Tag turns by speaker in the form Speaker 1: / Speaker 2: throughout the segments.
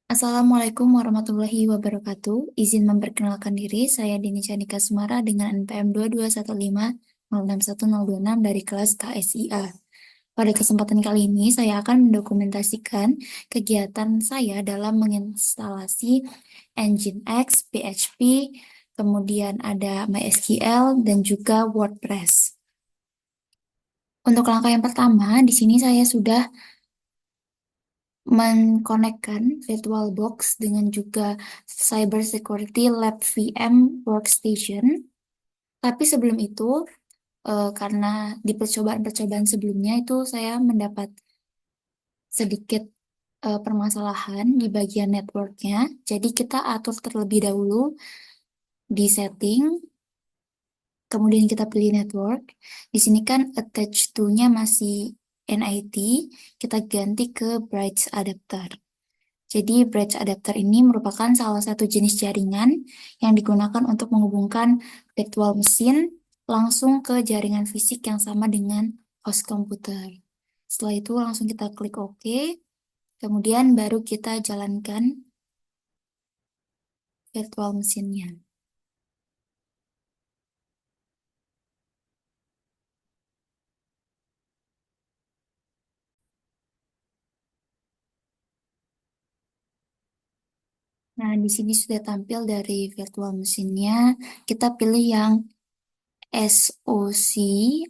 Speaker 1: Assalamualaikum warahmatullahi wabarakatuh. Izin memperkenalkan diri, saya Dini Candika Sumara dengan NPM 221506126 dari kelas KSIA. Pada kesempatan kali ini, saya akan mendokumentasikan kegiatan saya dalam menginstalasi Nginx, PHP, kemudian ada MySQL, dan juga WordPress. Untuk langkah yang pertama, di sini saya sudah mengkonekkan VirtualBox dengan juga Cybersecurity Lab VM Workstation. Tapi sebelum itu, karena di percobaan-percobaan sebelumnya itu saya mendapat sedikit permasalahan di bagian networknya. Jadi kita atur terlebih dahulu di setting, kemudian kita pilih network. Di sini kan attach to-nya masih NIT, kita ganti ke bridge adapter. Jadi bridge adapter ini merupakan salah satu jenis jaringan yang digunakan untuk menghubungkan virtual mesin langsung ke jaringan fisik yang sama dengan host komputer. Setelah itu langsung kita klik OK, kemudian baru kita jalankan virtual mesinnya. Nah, di sini sudah tampil dari virtual mesinnya. Kita pilih yang SOC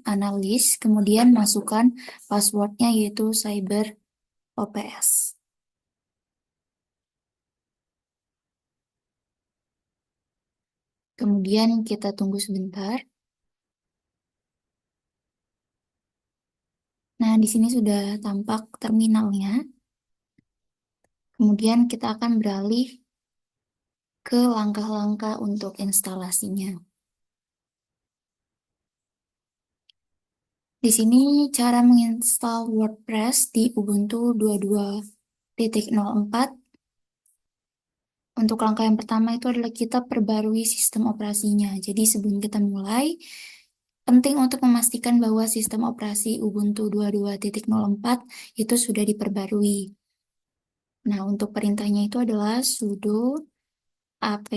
Speaker 1: analis, kemudian masukkan passwordnya yaitu Cyber OPS. Kemudian kita tunggu sebentar. Nah, di sini sudah tampak terminalnya. Kemudian kita akan beralih ke langkah-langkah untuk instalasinya. Di sini cara menginstal WordPress di Ubuntu 22.04. Untuk langkah yang pertama itu adalah kita perbarui sistem operasinya. Jadi sebelum kita mulai, penting untuk memastikan bahwa sistem operasi Ubuntu 22.04 itu sudah diperbarui. Nah, untuk perintahnya itu adalah sudo apt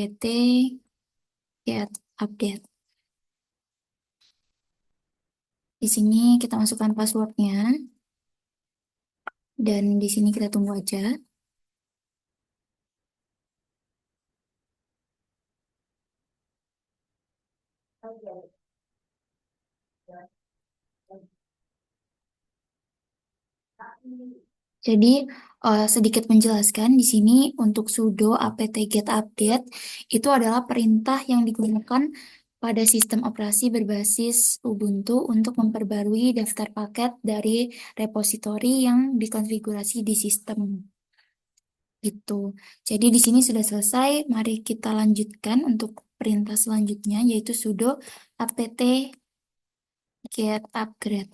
Speaker 1: get update. Di sini kita masukkan passwordnya dan di sini kita tunggu aja. Jadi sedikit menjelaskan di sini untuk sudo apt-get update itu adalah perintah yang digunakan pada sistem operasi berbasis Ubuntu untuk memperbarui daftar paket dari repositori yang dikonfigurasi di sistem. Gitu. Jadi di sini sudah selesai. Mari kita lanjutkan untuk perintah selanjutnya yaitu sudo apt-get upgrade.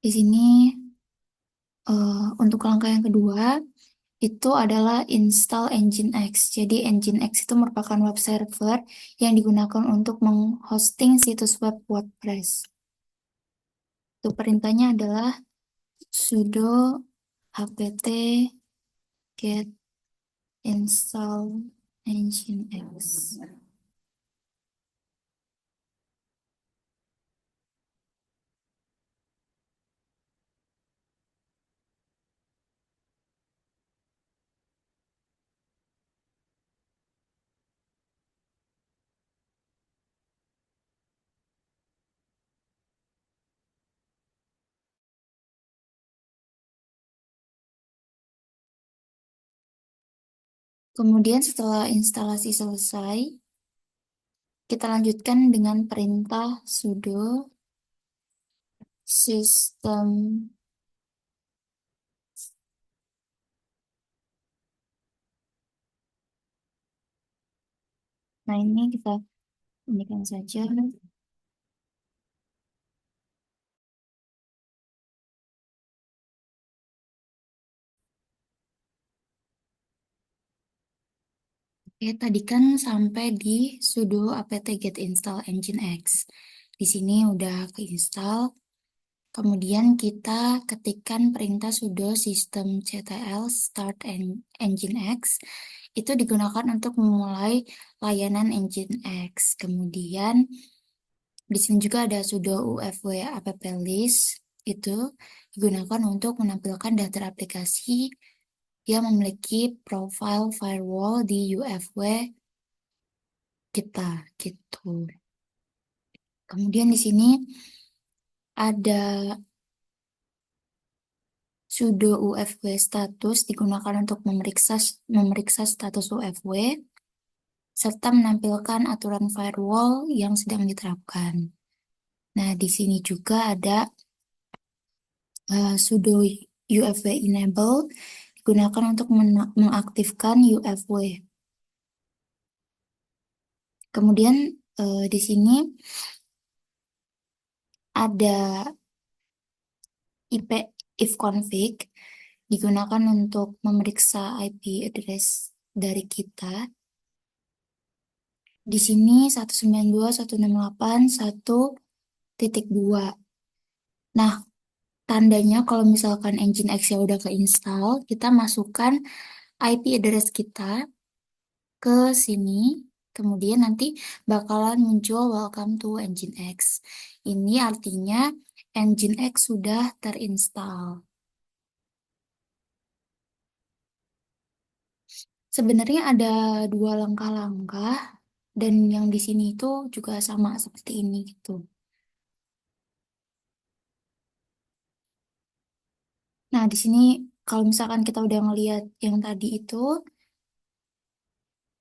Speaker 1: Di sini untuk langkah yang kedua itu adalah install Nginx. Jadi Nginx itu merupakan web server yang digunakan untuk menghosting situs web WordPress. Untuk perintahnya adalah sudo apt-get install Nginx. Kemudian setelah instalasi selesai, kita lanjutkan dengan perintah sudo system. Nah, ini kita inikan saja. Oke, tadi kan sampai di sudo apt-get install nginx. Di sini udah keinstall. Kemudian kita ketikkan perintah sudo system ctl start nginx. Itu digunakan untuk memulai layanan nginx. Kemudian di sini juga ada sudo ufw app list. Itu digunakan untuk menampilkan daftar aplikasi yang memiliki profile firewall di UFW kita gitu. Kemudian di sini ada sudo UFW status digunakan untuk memeriksa status UFW serta menampilkan aturan firewall yang sedang diterapkan. Nah, di sini juga ada sudo UFW enable digunakan untuk mengaktifkan UFW. Kemudian di sini ada IP ifconfig digunakan untuk memeriksa IP address dari kita. Di sini 192.168.1.2. Nah, tandanya kalau misalkan Nginx ya udah keinstall, kita masukkan IP address kita ke sini. Kemudian nanti bakalan muncul welcome to Nginx. Ini artinya Nginx sudah terinstall. Sebenarnya ada dua langkah-langkah dan yang di sini itu juga sama seperti ini gitu. Nah, di sini kalau misalkan kita udah ngeliat yang tadi itu,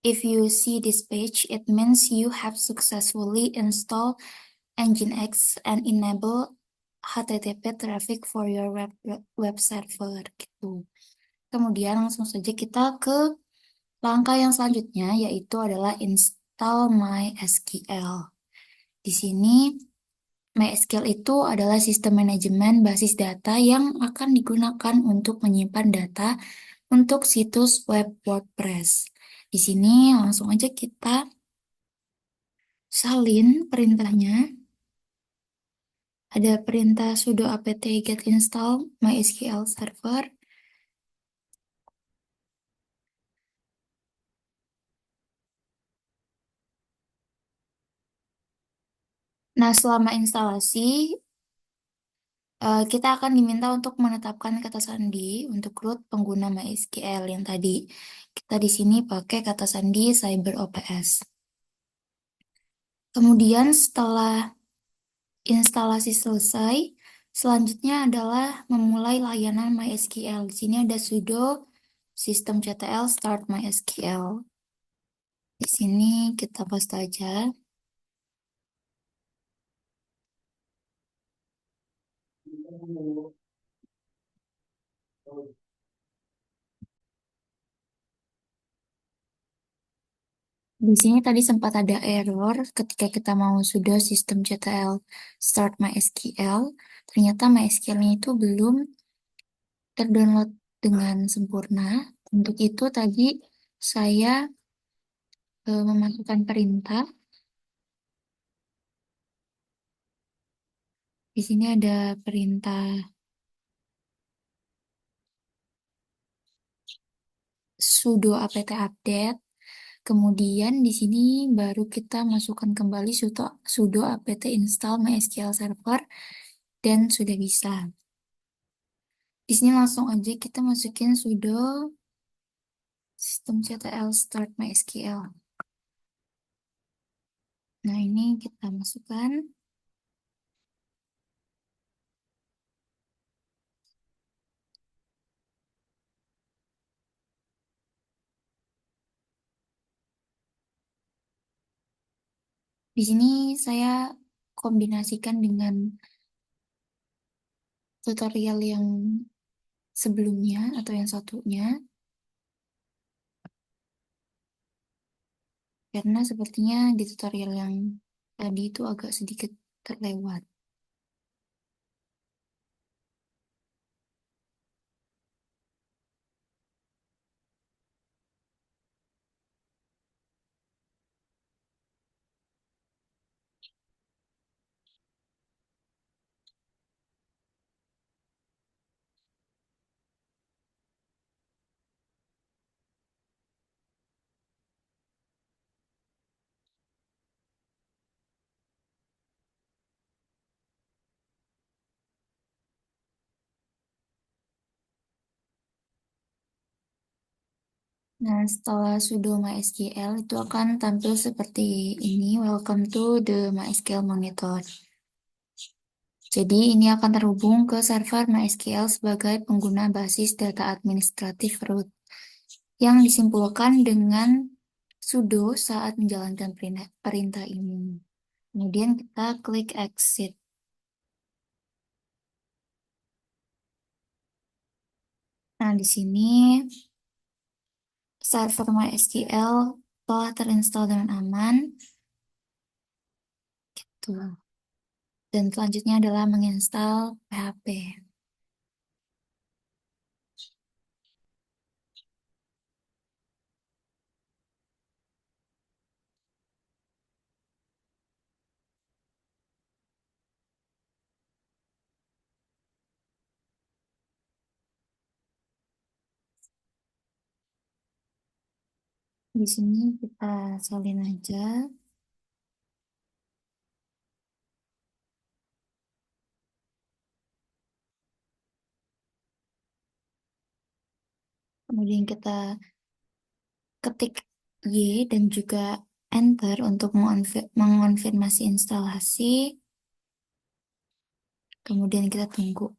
Speaker 1: if you see this page, it means you have successfully installed Nginx and enable HTTP traffic for your web server gitu. Kemudian langsung saja kita ke langkah yang selanjutnya yaitu adalah install MySQL. Di sini MySQL itu adalah sistem manajemen basis data yang akan digunakan untuk menyimpan data untuk situs web WordPress. Di sini langsung aja kita salin perintahnya. Ada perintah sudo apt get install MySQL server. Nah, selama instalasi, kita akan diminta untuk menetapkan kata sandi untuk root pengguna MySQL yang tadi. Kita di sini pakai kata sandi CyberOPS. Kemudian setelah instalasi selesai, selanjutnya adalah memulai layanan MySQL. Di sini ada sudo systemctl start MySQL. Di sini kita paste aja. Di sini tadi sempat ada error ketika kita mau sudo systemctl start MySQL. Ternyata MySQL-nya itu belum terdownload dengan sempurna. Untuk itu tadi saya memasukkan perintah. Di sini ada perintah sudo apt update. Kemudian di sini baru kita masukkan kembali sudo apt install MySQL server dan sudah bisa. Di sini langsung aja kita masukin sudo systemctl start MySQL. Nah, ini kita masukkan. Di sini saya kombinasikan dengan tutorial yang sebelumnya atau yang satunya, karena sepertinya di tutorial yang tadi itu agak sedikit terlewat. Nah, setelah sudo MySQL itu akan tampil seperti ini. Welcome to the MySQL monitor. Jadi ini akan terhubung ke server MySQL sebagai pengguna basis data administratif root yang disimpulkan dengan sudo saat menjalankan perintah ini. Kemudian kita klik exit. Nah, di sini server MySQL telah terinstall dengan aman. Tuh. Dan selanjutnya adalah menginstal PHP. Di sini kita salin aja. Kemudian kita ketik Y dan juga Enter untuk mengonfirmasi instalasi. Kemudian kita tunggu.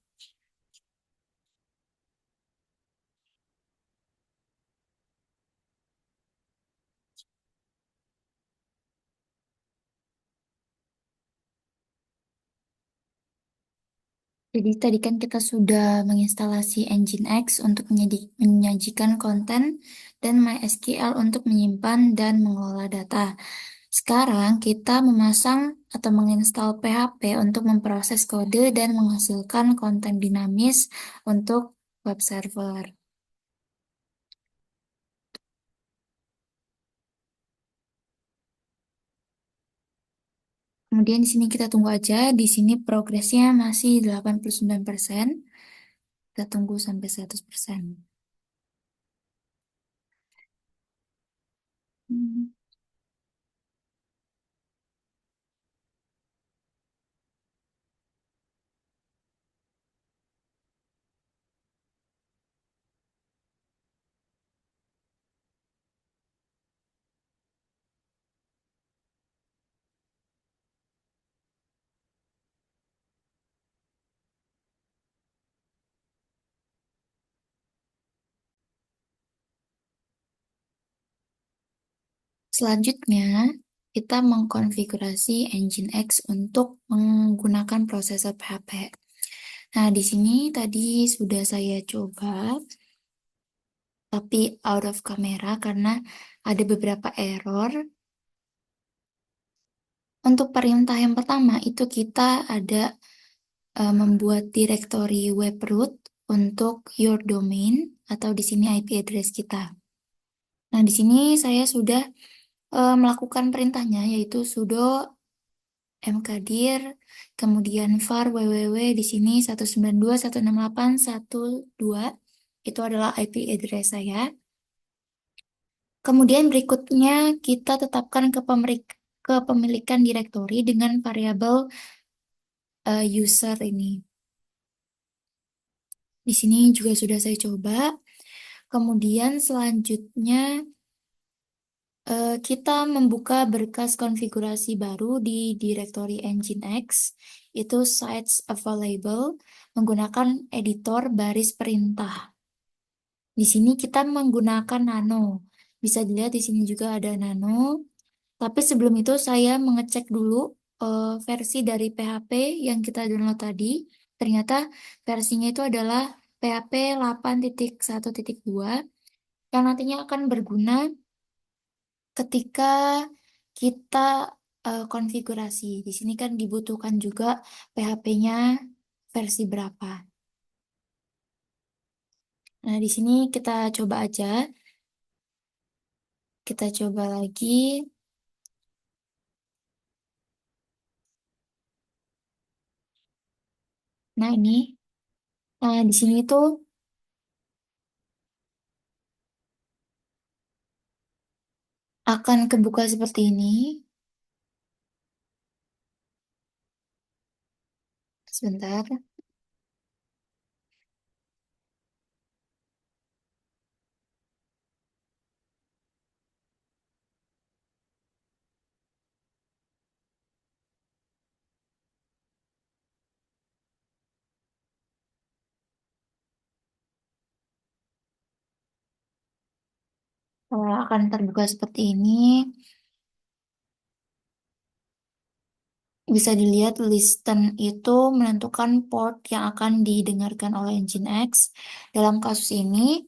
Speaker 1: Jadi tadi kan kita sudah menginstalasi Nginx untuk menyajikan konten dan MySQL untuk menyimpan dan mengelola data. Sekarang kita memasang atau menginstal PHP untuk memproses kode dan menghasilkan konten dinamis untuk web server. Kemudian di sini kita tunggu aja. Di sini progresnya masih 89%. Kita tunggu sampai 100%. Hmm. Selanjutnya, kita mengkonfigurasi Nginx untuk menggunakan prosesor PHP. Nah, di sini tadi sudah saya coba, tapi out of camera karena ada beberapa error. Untuk perintah yang pertama itu kita ada membuat directory web root untuk your domain atau di sini IP address kita. Nah, di sini saya sudah melakukan perintahnya yaitu sudo mkdir, kemudian var www di sini 192.168.1.2 itu adalah IP address saya. Kemudian berikutnya kita tetapkan kepemilikan direktori dengan variabel user ini. Di sini juga sudah saya coba. Kemudian selanjutnya kita membuka berkas konfigurasi baru di direktori Nginx, itu sites available, menggunakan editor baris perintah. Di sini kita menggunakan nano. Bisa dilihat di sini juga ada nano. Tapi sebelum itu saya mengecek dulu versi dari PHP yang kita download tadi. Ternyata versinya itu adalah PHP 8.1.2 yang nantinya akan berguna ketika kita konfigurasi. Di sini kan dibutuhkan juga PHP-nya versi berapa. Nah, di sini kita coba aja. Kita coba lagi. Nah, ini. Nah, di sini tuh akan kebuka seperti ini. Sebentar. Akan terbuka seperti ini. Bisa dilihat listen itu menentukan port yang akan didengarkan oleh Nginx. Dalam kasus ini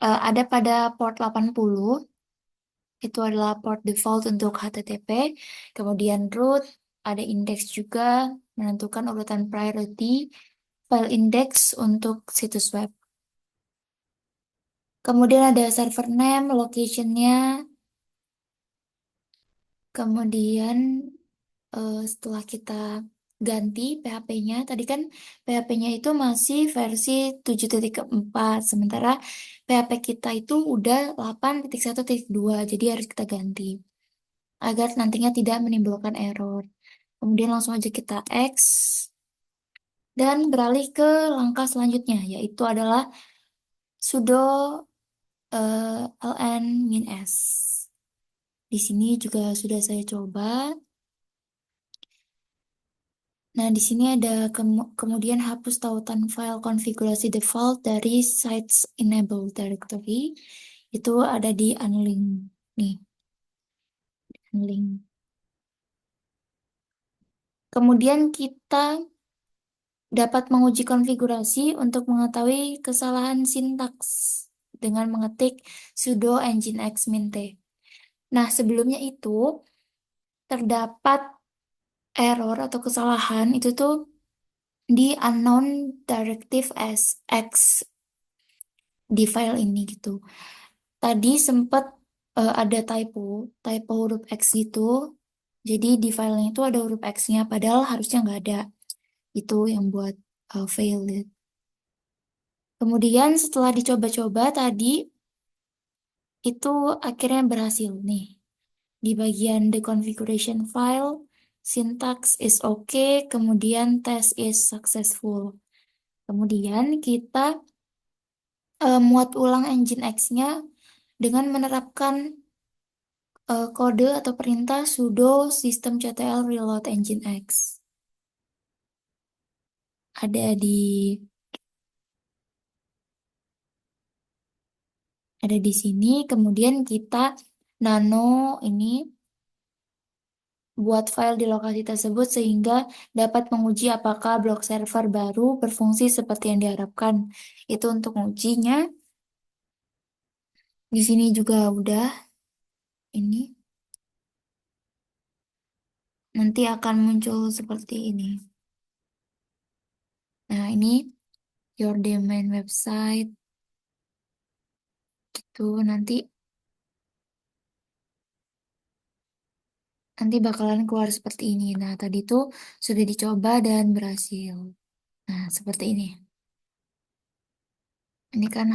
Speaker 1: ada pada port 80, itu adalah port default untuk HTTP. Kemudian root, ada index juga menentukan urutan priority, file index untuk situs web. Kemudian ada server name, location-nya, kemudian setelah kita ganti PHP-nya, tadi kan PHP-nya itu masih versi 7.4, sementara PHP kita itu udah 8.1.2, jadi harus kita ganti agar nantinya tidak menimbulkan error. Kemudian langsung aja kita X dan beralih ke langkah selanjutnya, yaitu adalah sudo ln-s. Di sini juga sudah saya coba. Nah, di sini ada kemudian hapus tautan file konfigurasi default dari sites enable directory. Itu ada di unlink. Nih, unlink. Kemudian kita dapat menguji konfigurasi untuk mengetahui kesalahan sintaks dengan mengetik sudo nginx mint. Nah, sebelumnya itu terdapat error atau kesalahan itu tuh di unknown directive as x di file ini gitu. Tadi sempat ada typo huruf X gitu. Jadi di filenya itu ada huruf X-nya, padahal harusnya nggak ada. Itu yang buat fail. Kemudian setelah dicoba-coba tadi, itu akhirnya berhasil nih. Di bagian the configuration file, syntax is okay, kemudian test is successful. Kemudian kita muat ulang Nginx-nya dengan menerapkan kode atau perintah sudo systemctl reload nginx. Ada di ada di sini. Kemudian kita nano ini buat file di lokasi tersebut sehingga dapat menguji apakah blok server baru berfungsi seperti yang diharapkan. Itu untuk mengujinya. Di sini juga udah ini. Nanti akan muncul seperti ini. Nah, ini your domain website. Itu nanti bakalan keluar seperti ini. Nah, tadi tuh sudah dicoba dan berhasil. Nah, seperti ini. Ini kan,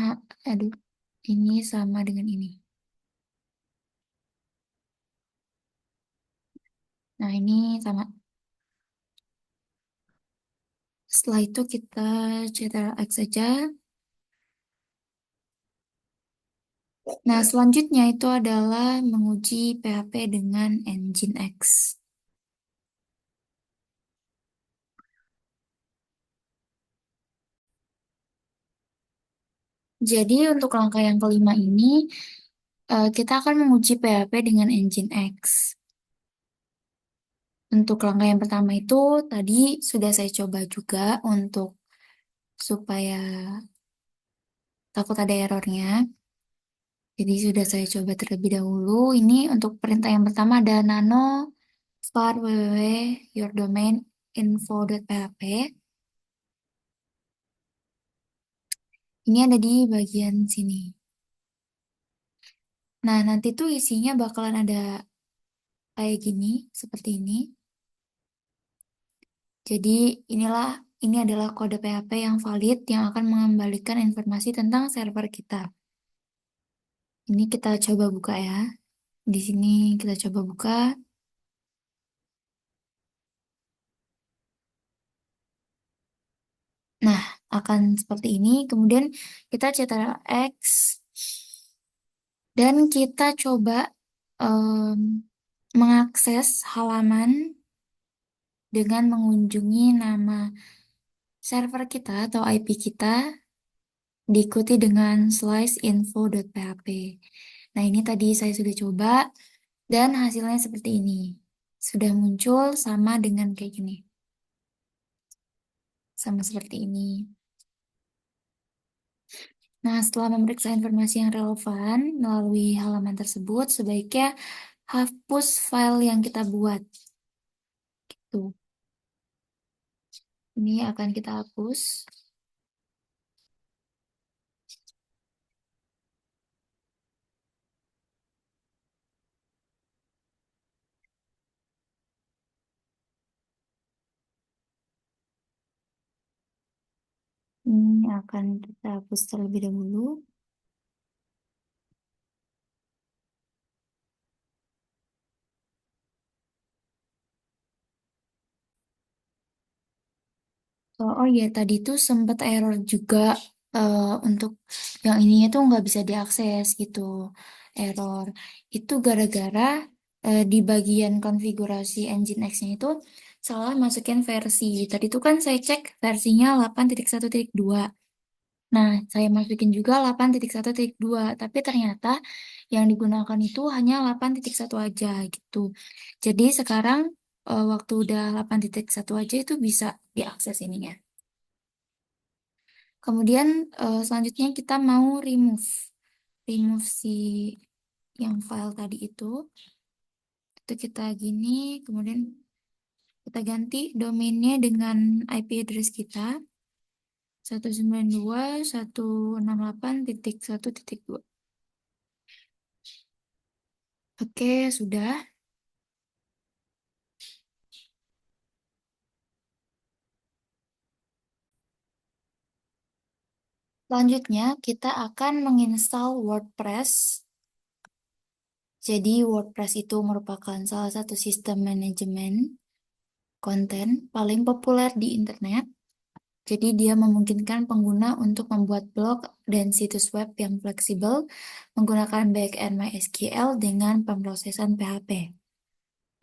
Speaker 1: aduh, ini sama dengan ini. Nah, ini sama. Setelah itu kita CTRL-X saja. Nah, selanjutnya itu adalah menguji PHP dengan Nginx. Jadi, untuk langkah yang kelima ini, kita akan menguji PHP dengan Nginx. Untuk langkah yang pertama itu tadi sudah saya coba juga untuk supaya takut ada errornya. Jadi sudah saya coba terlebih dahulu. Ini untuk perintah yang pertama ada nano var www yourdomain info.php. Ini ada di bagian sini. Nah, nanti tuh isinya bakalan ada kayak gini, seperti ini. Jadi ini adalah kode PHP yang valid yang akan mengembalikan informasi tentang server kita. Ini kita coba buka ya. Di sini kita coba buka. Nah, akan seperti ini. Kemudian kita cetak X dan kita coba em, mengakses halaman dengan mengunjungi nama server kita atau IP kita. diikuti dengan slice info.php. Nah, ini tadi saya sudah coba dan hasilnya seperti ini. Sudah muncul sama dengan kayak gini. Sama seperti ini. Nah, setelah memeriksa informasi yang relevan melalui halaman tersebut, sebaiknya hapus file yang kita buat. Tuh, ini akan kita hapus. Ini akan kita hapus terlebih dahulu. Oh iya, tadi tuh sempat error juga untuk yang ininya tuh nggak bisa diakses gitu. Error. Itu gara-gara di bagian konfigurasi Nginx-nya itu salah masukin versi. Tadi tuh kan saya cek versinya 8.1.2. Nah, saya masukin juga 8.1.2, tapi ternyata yang digunakan itu hanya 8.1 aja gitu. Jadi sekarang waktu udah 8.1 aja itu bisa diakses ininya. Kemudian selanjutnya kita mau remove si yang file tadi itu kita gini, kemudian kita ganti domainnya dengan IP address kita 192.168.1.2. Oke, sudah. Selanjutnya kita akan menginstal WordPress. Jadi WordPress itu merupakan salah satu sistem manajemen konten paling populer di internet. Jadi dia memungkinkan pengguna untuk membuat blog dan situs web yang fleksibel menggunakan backend MySQL dengan pemrosesan PHP.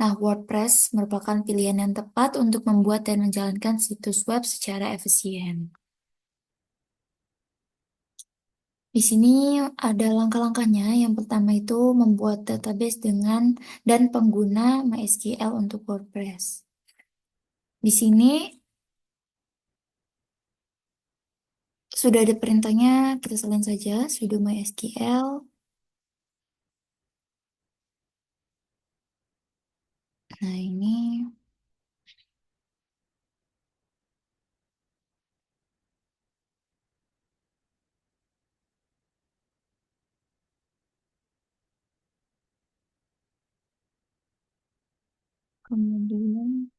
Speaker 1: Nah, WordPress merupakan pilihan yang tepat untuk membuat dan menjalankan situs web secara efisien. Di sini ada langkah-langkahnya. Yang pertama itu membuat database dengan dan pengguna MySQL untuk WordPress. Di sini sudah ada perintahnya, kita salin saja sudo MySQL. Nah, ini kemudian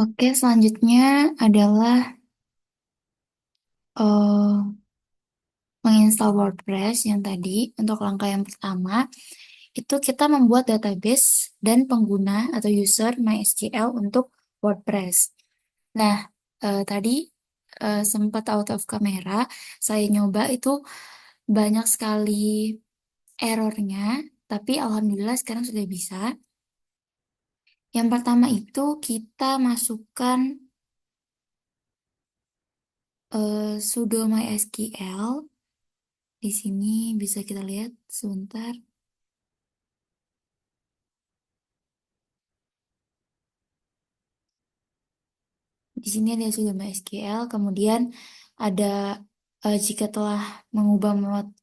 Speaker 1: oke, selanjutnya adalah menginstal WordPress yang tadi. Untuk langkah yang pertama, itu kita membuat database dan pengguna atau user MySQL untuk WordPress. Nah, tadi sempat out of camera, saya nyoba itu banyak sekali errornya, tapi alhamdulillah sekarang sudah bisa. Yang pertama itu kita masukkan sudo MySQL. Di sini bisa kita lihat sebentar. Di sini ada sudo MySQL, kemudian ada jika telah mengubah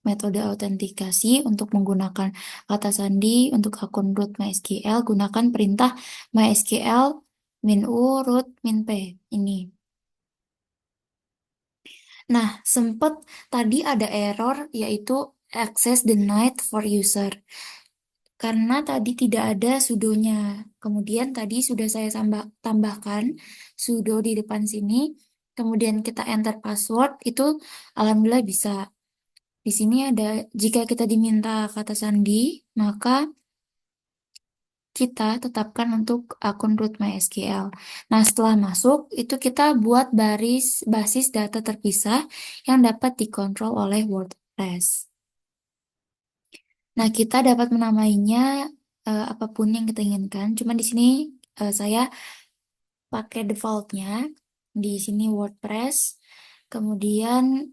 Speaker 1: metode autentikasi untuk menggunakan kata sandi untuk akun root MySQL, gunakan perintah MySQL -u root -p ini. Nah, sempat tadi ada error yaitu access denied for user. Karena tadi tidak ada sudonya. Kemudian tadi sudah saya tambahkan sudo di depan sini. kemudian kita enter password, itu alhamdulillah bisa. Di sini ada, jika kita diminta kata sandi, maka kita tetapkan untuk akun root MySQL. Nah, setelah masuk, itu kita buat basis data terpisah yang dapat dikontrol oleh WordPress. Nah, kita dapat menamainya apapun yang kita inginkan. Cuma di sini saya pakai defaultnya. Di sini WordPress. Kemudian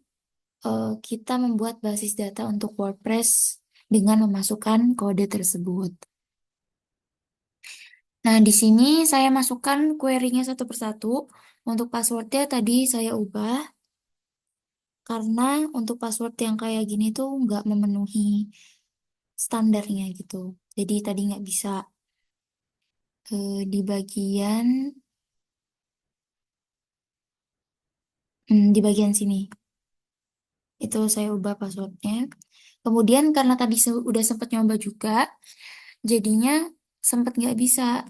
Speaker 1: kita membuat basis data untuk WordPress dengan memasukkan kode tersebut. Nah, di sini saya masukkan query-nya satu persatu. Untuk passwordnya tadi saya ubah karena untuk password yang kayak gini tuh nggak memenuhi standarnya gitu. Jadi tadi nggak bisa di bagian di bagian sini. Itu saya ubah passwordnya. Kemudian karena tadi udah sempat nyoba juga, jadinya sempat nggak bisa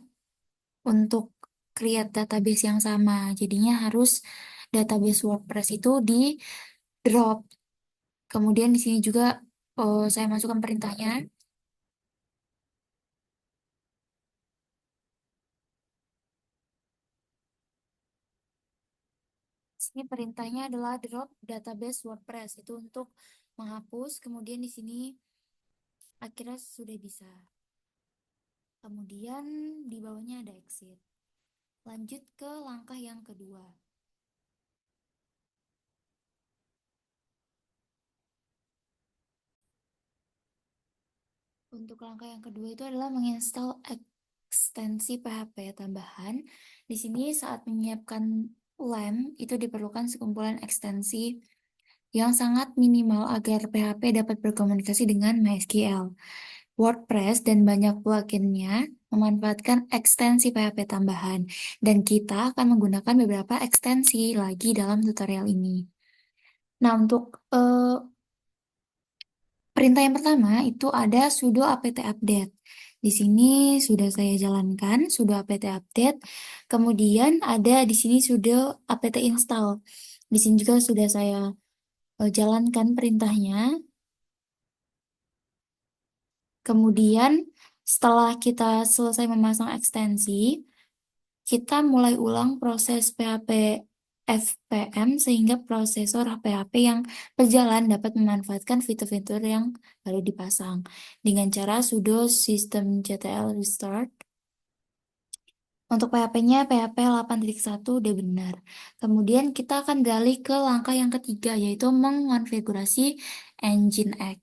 Speaker 1: untuk create database yang sama. Jadinya harus database WordPress itu di drop. Kemudian di sini juga saya masukkan perintahnya. Di sini perintahnya adalah drop database WordPress. Itu untuk menghapus. Kemudian di sini akhirnya sudah bisa. Kemudian di bawahnya ada exit. Lanjut ke langkah yang kedua. Untuk langkah yang kedua itu adalah menginstal ekstensi PHP tambahan. Di sini saat menyiapkan LAMP itu diperlukan sekumpulan ekstensi yang sangat minimal agar PHP dapat berkomunikasi dengan MySQL. WordPress dan banyak pluginnya memanfaatkan ekstensi PHP tambahan, dan kita akan menggunakan beberapa ekstensi lagi dalam tutorial ini. Nah, untuk perintah yang pertama itu ada sudo apt update. Di sini sudah saya jalankan sudo apt update. Kemudian ada di sini sudo apt install. Di sini juga sudah saya jalankan perintahnya. Kemudian setelah kita selesai memasang ekstensi, kita mulai ulang proses PHP FPM sehingga prosesor PHP yang berjalan dapat memanfaatkan fitur-fitur yang baru dipasang dengan cara sudo systemctl restart. Untuk PHP-nya PHP 8.1 udah benar. Kemudian kita akan beralih ke langkah yang ketiga, yaitu mengonfigurasi Nginx.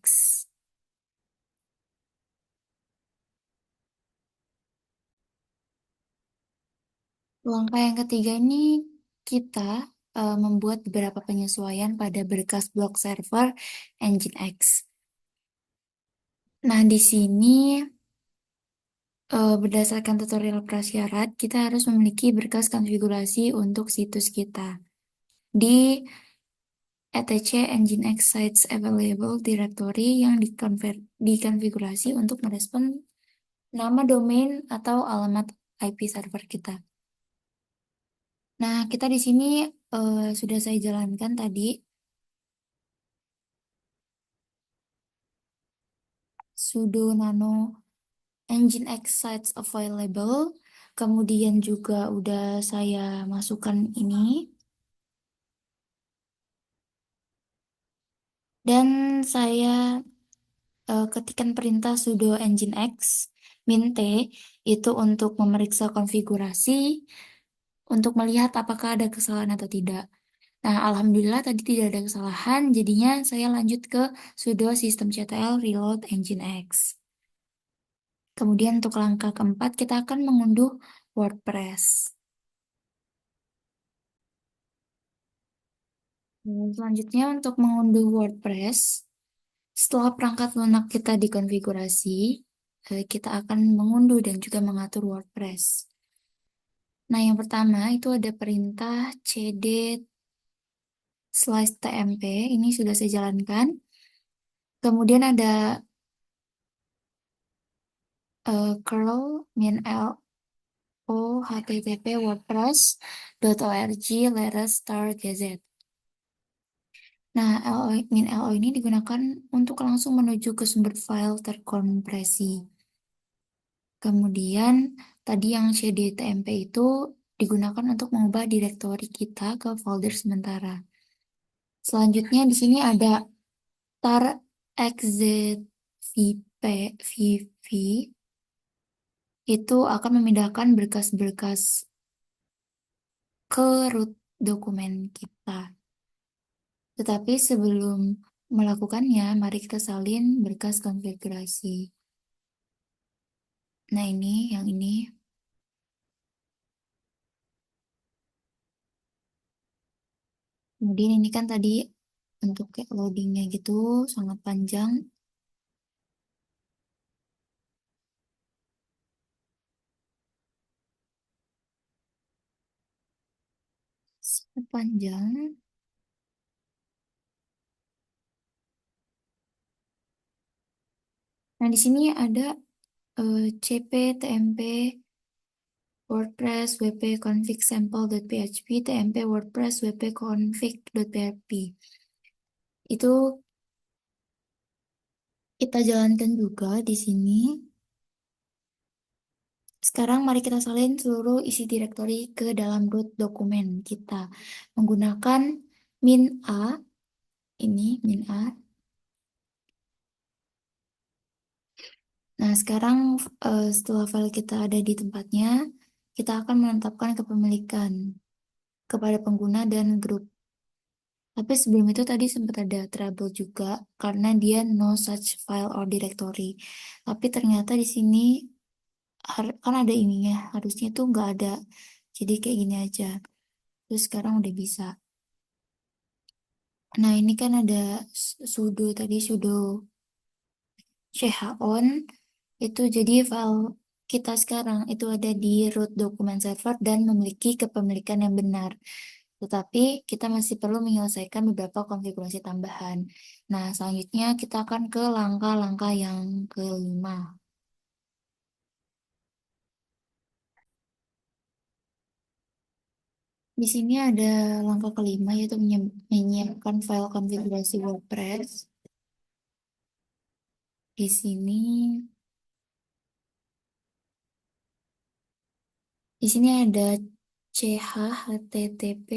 Speaker 1: Langkah yang ketiga ini kita membuat beberapa penyesuaian pada berkas blok server Nginx. Nah, di sini berdasarkan tutorial prasyarat, kita harus memiliki berkas konfigurasi untuk situs kita. Di etc Nginx sites available directory yang dikonfigurasi untuk merespon nama domain atau alamat IP server kita. Nah, kita di sini sudah saya jalankan tadi sudo nano Nginx sites available. Kemudian juga udah saya masukkan ini. Dan saya ketikkan perintah sudo nginx min t itu untuk memeriksa konfigurasi untuk melihat apakah ada kesalahan atau tidak. Nah, alhamdulillah tadi tidak ada kesalahan, jadinya saya lanjut ke sudo systemctl reload nginx. Kemudian untuk langkah keempat kita akan mengunduh WordPress. Selanjutnya untuk mengunduh WordPress, setelah perangkat lunak kita dikonfigurasi, kita akan mengunduh dan juga mengatur WordPress. Nah, yang pertama itu ada perintah cd slice tmp, ini sudah saya jalankan. Kemudian ada curl min l http wordpress.org/gz. Nah, LO ini digunakan untuk langsung menuju ke sumber file terkompresi. Kemudian, tadi yang cdtmp itu digunakan untuk mengubah direktori kita ke folder sementara. Selanjutnya di sini ada tar exzvp vv itu akan memindahkan berkas-berkas ke root dokumen kita. Tetapi sebelum melakukannya, mari kita salin berkas konfigurasi. Nah, yang ini. Kemudian ini kan tadi untuk kayak loadingnya gitu, sangat panjang. Sangat panjang. Nah, di sini ada cp tmp WordPress wp config sample.php tmp WordPress wp config.php. Itu kita jalankan juga di sini. Sekarang mari kita salin seluruh isi direktori ke dalam root dokumen kita menggunakan min a, ini min a. Nah, sekarang setelah file kita ada di tempatnya, kita akan menetapkan kepemilikan kepada pengguna dan grup. Tapi sebelum itu tadi sempat ada trouble juga karena dia no such file or directory. Tapi ternyata di sini kan ada ininya, harusnya tuh nggak ada. Jadi kayak gini aja. Terus sekarang udah bisa. Nah, ini kan ada sudo tadi, sudo chown itu jadi file kita sekarang itu ada di root dokumen server dan memiliki kepemilikan yang benar. Tetapi kita masih perlu menyelesaikan beberapa konfigurasi tambahan. Nah, selanjutnya kita akan ke langkah-langkah yang kelima. Di sini ada langkah kelima yaitu menyiapkan file konfigurasi WordPress. Di sini, ada http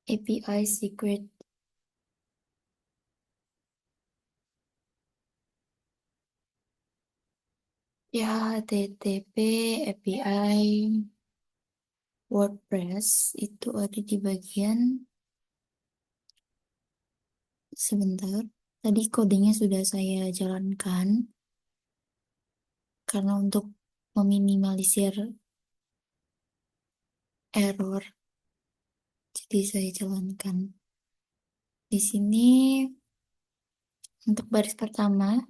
Speaker 1: API secret. Ya, HTTP API WordPress itu ada di bagian sebentar. Tadi kodenya sudah saya jalankan karena untuk meminimalisir error, jadi saya jalankan. Di sini untuk baris pertama,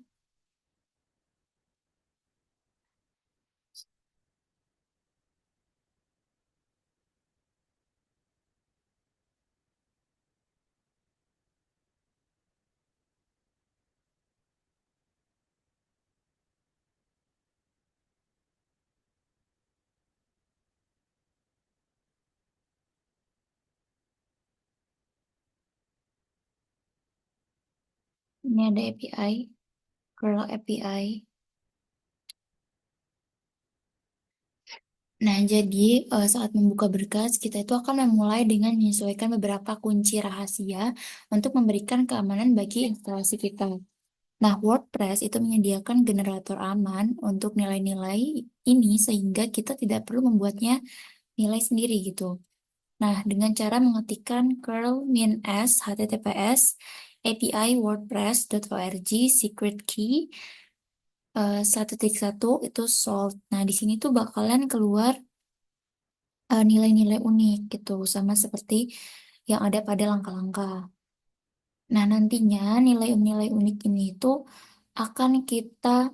Speaker 1: ini ada API, curl API. Nah, jadi saat membuka berkas, kita itu akan memulai dengan menyesuaikan beberapa kunci rahasia untuk memberikan keamanan bagi instalasi kita. Nah, WordPress itu menyediakan generator aman untuk nilai-nilai ini sehingga kita tidak perlu membuatnya nilai sendiri gitu. Nah, dengan cara mengetikkan curl -s https API WordPress.org secret key 1.1 itu solved. Nah, di sini tuh bakalan keluar nilai-nilai unik gitu, sama seperti yang ada pada langkah-langkah. Nah, nantinya nilai-nilai unik ini itu akan kita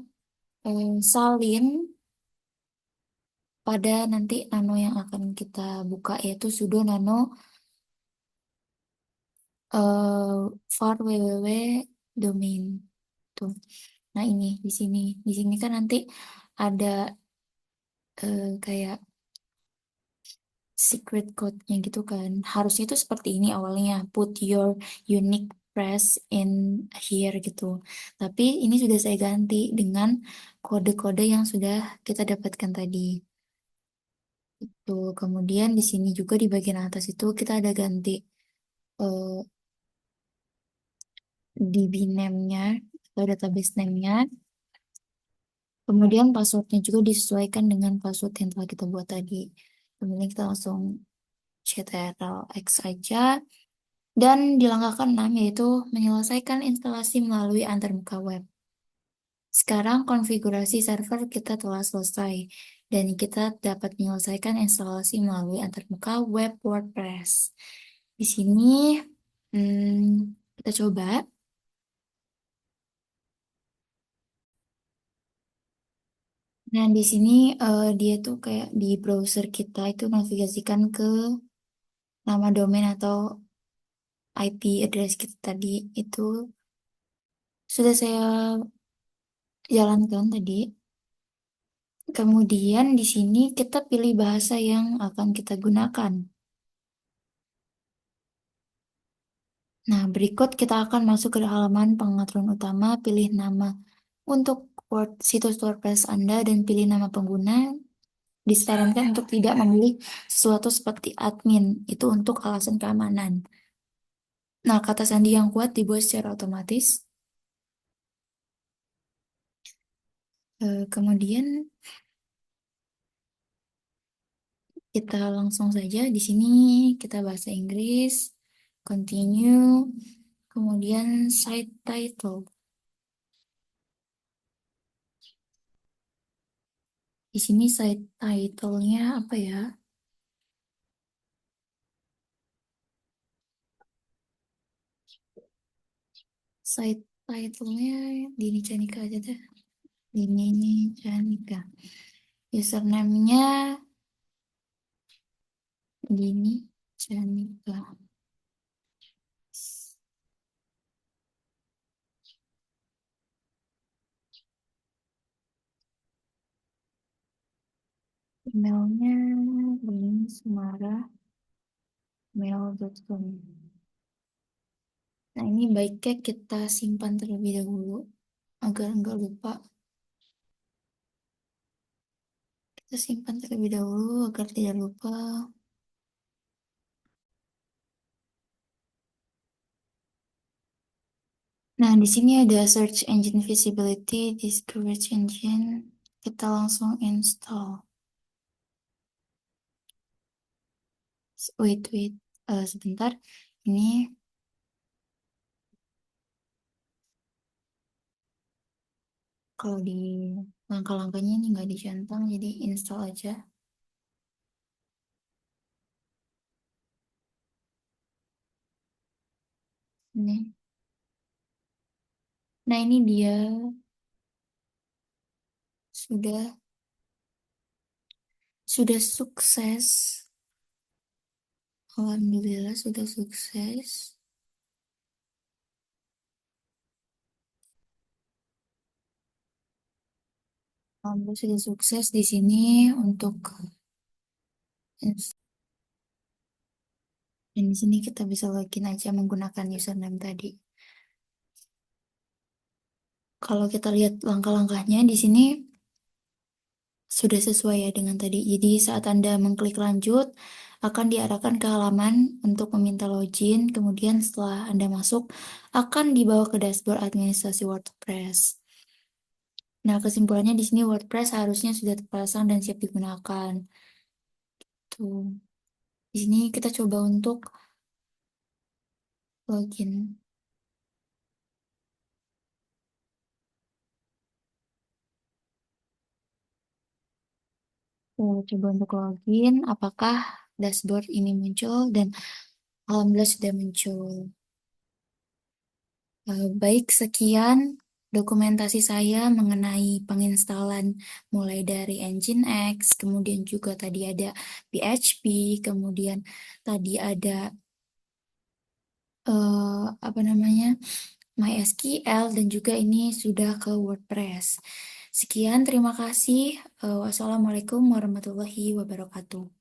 Speaker 1: salin pada nanti nano yang akan kita buka yaitu sudo nano var www domain tuh. Nah, ini di sini kan nanti ada kayak secret code-nya gitu kan. Harusnya itu seperti ini awalnya, put your unique press in here gitu. Tapi ini sudah saya ganti dengan kode-kode yang sudah kita dapatkan tadi. Itu kemudian di sini juga di bagian atas itu kita ada ganti eh, DB name-nya atau database name-nya. Kemudian passwordnya juga disesuaikan dengan password yang telah kita buat tadi. Kemudian kita langsung CTRL-X aja. Dan di langkah ke-6 yaitu menyelesaikan instalasi melalui antarmuka web. Sekarang konfigurasi server kita telah selesai dan kita dapat menyelesaikan instalasi melalui antarmuka web WordPress. Di sini kita coba. Nah, di sini dia tuh kayak di browser kita itu navigasikan ke nama domain atau IP address kita tadi itu sudah saya jalankan tadi. Kemudian di sini kita pilih bahasa yang akan kita gunakan. Nah, berikut kita akan masuk ke halaman pengaturan utama, pilih nama untuk situs WordPress Anda dan pilih nama pengguna. Disarankan untuk tidak memilih sesuatu seperti admin, itu untuk alasan keamanan. Nah, kata sandi yang kuat dibuat secara otomatis. Kemudian kita langsung saja di sini kita bahasa Inggris, continue, kemudian site title. Di sini site title-nya apa ya? Site title-nya Dini Canika aja deh. Dini Canika. Username-nya Dini Canika. Emailnya dini@sumara@mail.com. Nah, ini baiknya kita simpan terlebih dahulu agar nggak lupa. Kita simpan terlebih dahulu agar tidak lupa. Nah, di sini ada search engine visibility, discourage engine. Kita langsung install. Wait, sebentar. Ini kalau di langkah-langkahnya ini nggak dicentang, jadi install aja. Ini. Nah, ini dia sudah sukses. Alhamdulillah sudah sukses. Alhamdulillah sudah sukses di sini untuk dan di sini kita bisa login aja menggunakan username tadi. Kalau kita lihat langkah-langkahnya di sini sudah sesuai ya dengan tadi. Jadi saat Anda mengklik lanjut, akan diarahkan ke halaman untuk meminta login. Kemudian setelah Anda masuk, akan dibawa ke dashboard administrasi WordPress. Nah, kesimpulannya di sini WordPress harusnya sudah terpasang dan siap digunakan. Tuh. Di sini kita coba untuk login. Coba untuk login, apakah dashboard ini muncul dan alhamdulillah sudah muncul. Baik, sekian dokumentasi saya mengenai penginstalan mulai dari Nginx, kemudian juga tadi ada PHP, kemudian tadi ada apa namanya MySQL dan juga ini sudah ke WordPress. Sekian, terima kasih. Wassalamualaikum warahmatullahi wabarakatuh.